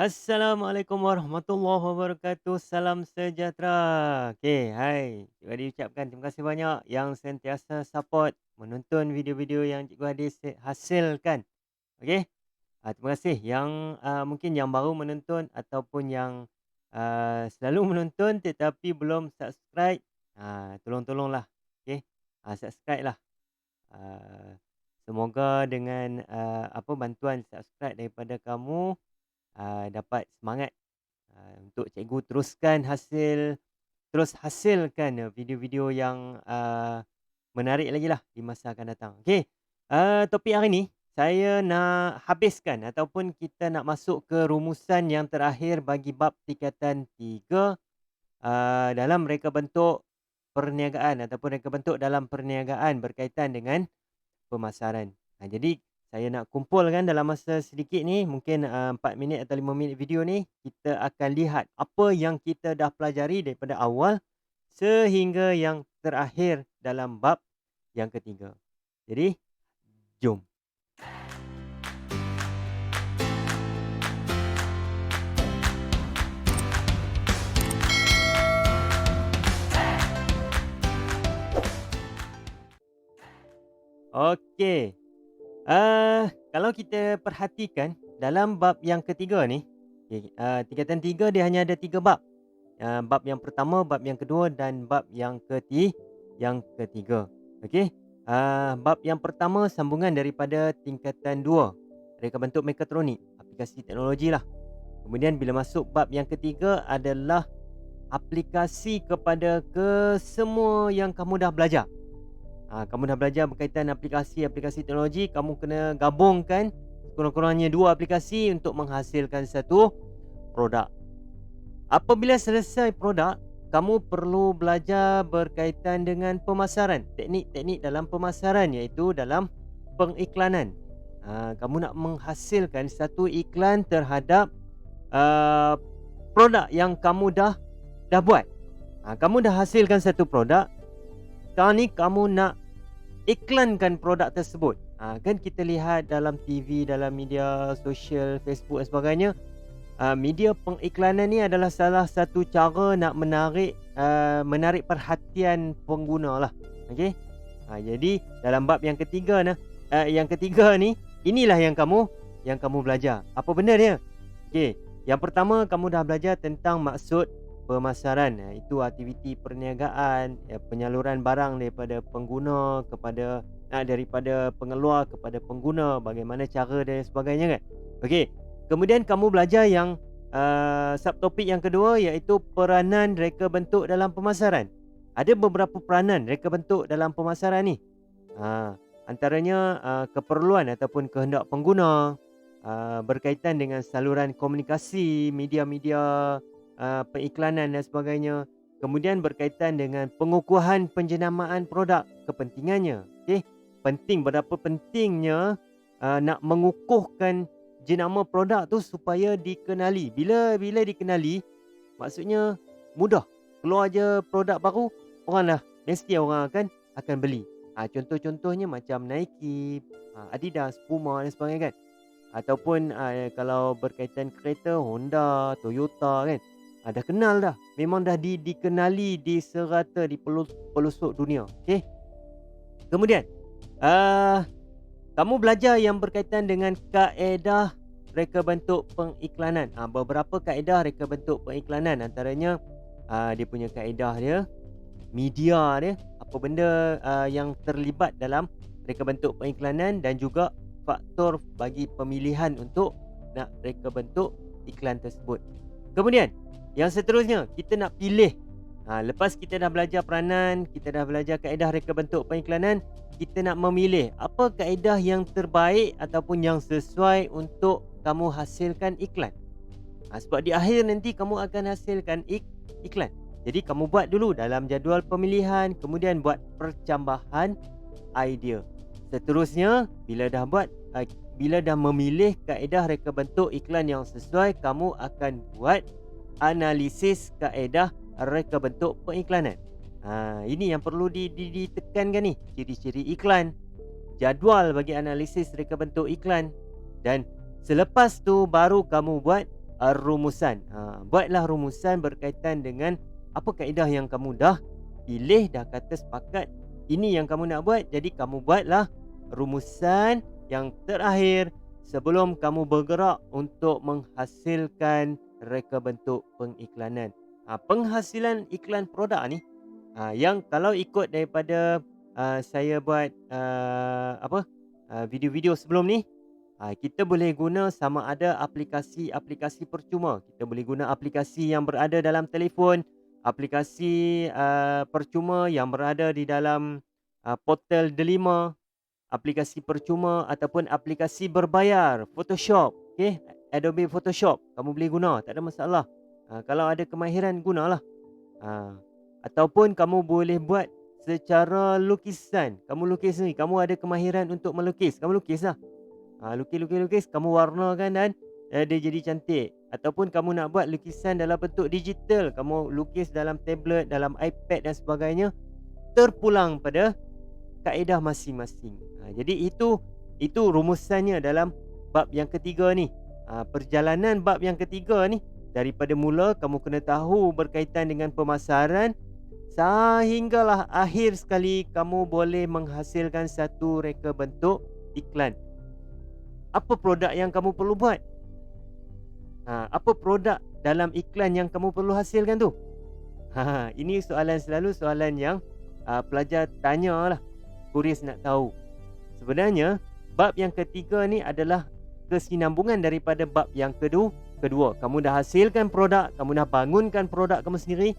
Assalamualaikum warahmatullahi wabarakatuh. Salam sejahtera. Okey, hai. Cikgu Hadi ucapkan terima kasih banyak yang sentiasa support menonton video-video yang Cikgu Hadi hasilkan. Okey. Terima kasih yang mungkin yang baru menonton ataupun yang selalu menonton tetapi belum subscribe. Tolong-tolonglah. Okey. Subscribe lah. Ah, Semoga dengan bantuan subscribe daripada kamu dapat semangat untuk cikgu terus hasilkan video-video yang menarik lagi lah di masa akan datang. Okey, topik hari ni saya nak habiskan ataupun kita nak masuk ke rumusan yang terakhir bagi bab tingkatan 3 dalam reka bentuk perniagaan ataupun reka bentuk dalam perniagaan berkaitan dengan pemasaran. Jadi saya nak kumpulkan dalam masa sedikit ni, mungkin 4 minit atau 5 minit video ni, kita akan lihat apa yang kita dah pelajari daripada awal sehingga yang terakhir dalam bab yang ketiga. Jadi, jom. Okey. Kalau kita perhatikan dalam bab yang ketiga ni, tingkatan 3 dia hanya ada 3 bab. Bab yang pertama, bab yang kedua dan bab yang ketiga. Okey. Bab yang pertama sambungan daripada tingkatan 2, reka bentuk mekatronik, aplikasi teknologi lah. Kemudian bila masuk bab yang ketiga adalah aplikasi kepada semua yang kamu dah belajar. Kamu dah belajar berkaitan aplikasi-aplikasi teknologi, kamu kena gabungkan kurang-kurangnya 2 aplikasi untuk menghasilkan satu produk. Apabila selesai produk, kamu perlu belajar berkaitan dengan pemasaran, teknik-teknik dalam pemasaran iaitu dalam pengiklanan. Kamu nak menghasilkan satu iklan terhadap uh, produk yang kamu dah buat. Kamu dah hasilkan satu produk, sekarang ni kamu nak iklankan produk tersebut. Kan kita lihat dalam TV, dalam media sosial, Facebook dan sebagainya, media pengiklanan ni adalah salah satu cara nak menarik perhatian pengguna lah. Okey. Jadi dalam bab yang ketiga ni, inilah yang kamu belajar. Apa benda dia? Okey. Yang pertama, kamu dah belajar tentang maksud pemasaran, itu aktiviti perniagaan, penyaluran barang daripada pengguna kepada daripada pengeluar kepada pengguna, bagaimana cara dan sebagainya kan. Okey. Kemudian kamu belajar yang subtopik yang kedua iaitu peranan reka bentuk dalam pemasaran. Ada beberapa peranan reka bentuk dalam pemasaran ni. Antaranya keperluan ataupun kehendak pengguna, berkaitan dengan saluran komunikasi, media-media pengiklanan dan sebagainya. Kemudian berkaitan dengan pengukuhan penjenamaan produk, kepentingannya. Okey, berapa pentingnya nak mengukuhkan jenama produk tu supaya dikenali. Bila dikenali, maksudnya mudah. Keluar je produk baru, mesti orang akan beli. Contoh-contohnya macam Nike, Adidas, Puma dan sebagainya kan. Ataupun kalau berkaitan kereta, Honda, Toyota kan. Dah kenal dah. Memang dah dikenali di serata di pelosok dunia. Okey. Kemudian, kamu belajar yang berkaitan dengan kaedah reka bentuk pengiklanan. Beberapa kaedah reka bentuk pengiklanan, antaranya dia punya kaedah dia, media dia, apa benda yang terlibat dalam reka bentuk pengiklanan dan juga faktor bagi pemilihan untuk nak reka bentuk iklan tersebut. Kemudian, yang seterusnya, kita nak pilih. Lepas kita dah belajar peranan, kita dah belajar kaedah reka bentuk pengiklanan, kita nak memilih apa kaedah yang terbaik ataupun yang sesuai untuk kamu hasilkan iklan. Sebab di akhir nanti kamu akan hasilkan iklan. Jadi kamu buat dulu dalam jadual pemilihan, kemudian buat percambahan idea. Seterusnya, bila dah memilih kaedah reka bentuk iklan yang sesuai, kamu akan buat analisis kaedah reka bentuk pengiklanan. Ini yang perlu ditekankan ni, ciri-ciri iklan, jadual bagi analisis reka bentuk iklan, dan selepas tu baru kamu buat rumusan. Buatlah rumusan berkaitan dengan apa kaedah yang kamu dah pilih, dah kata sepakat ini yang kamu nak buat. Jadi kamu buatlah rumusan yang terakhir sebelum kamu bergerak untuk menghasilkan reka bentuk pengiklanan. Penghasilan iklan produk ni, yang kalau ikut daripada saya buat video-video sebelum ni, kita boleh guna sama ada aplikasi-aplikasi percuma. Kita boleh guna aplikasi yang berada dalam telefon, aplikasi percuma yang berada di dalam portal Delima, aplikasi percuma ataupun aplikasi berbayar, Photoshop, okey, Adobe Photoshop, kamu boleh guna, tak ada masalah. Kalau ada kemahiran, gunalah. Ha, Ataupun kamu boleh buat secara lukisan. Kamu lukis ni, kamu ada kemahiran untuk melukis, kamu lukislah. Lukis, kamu warnakan dan dia jadi cantik. Ataupun kamu nak buat lukisan dalam bentuk digital, kamu lukis dalam tablet, dalam iPad dan sebagainya, terpulang pada kaedah masing-masing. Jadi itu rumusannya dalam bab yang ketiga ni. Perjalanan bab yang ketiga ni, daripada mula kamu kena tahu berkaitan dengan pemasaran sehinggalah akhir sekali kamu boleh menghasilkan satu reka bentuk iklan. Apa produk yang kamu perlu buat? Apa produk dalam iklan yang kamu perlu hasilkan tu? Ini selalu soalan yang pelajar tanyalah, kuris nak tahu. Sebenarnya bab yang ketiga ni adalah kesinambungan daripada bab yang kedua. Kamu dah hasilkan produk, kamu dah bangunkan produk kamu sendiri.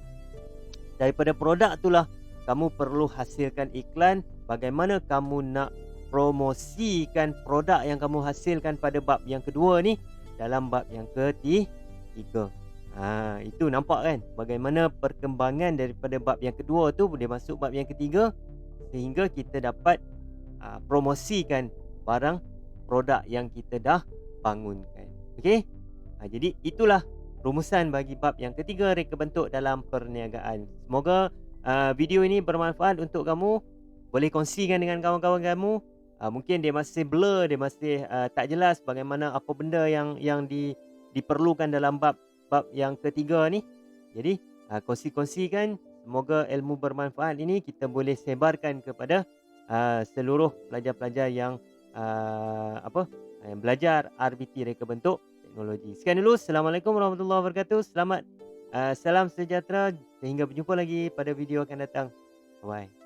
Daripada produk itulah kamu perlu hasilkan iklan. Bagaimana kamu nak promosikan produk yang kamu hasilkan pada bab yang kedua ni dalam bab yang ketiga. Itu nampak kan bagaimana perkembangan daripada bab yang kedua tu boleh masuk bab yang ketiga, sehingga kita dapat promosikan barang produk yang kita dah bangunkan. Okey? Jadi itulah rumusan bagi bab yang ketiga, reka bentuk dalam perniagaan. Semoga video ini bermanfaat untuk kamu. Boleh kongsikan dengan kawan-kawan kamu. Mungkin dia masih blur, dia masih tak jelas bagaimana apa benda yang diperlukan dalam bab yang ketiga ni. Jadi kongsi-kongsikan, semoga ilmu bermanfaat ini kita boleh sebarkan kepada seluruh pelajar-pelajar yang yang belajar RBT, reka bentuk teknologi. Sekian dulu. Assalamualaikum warahmatullahi wabarakatuh. Salam sejahtera, sehingga berjumpa lagi pada video akan datang. Bye.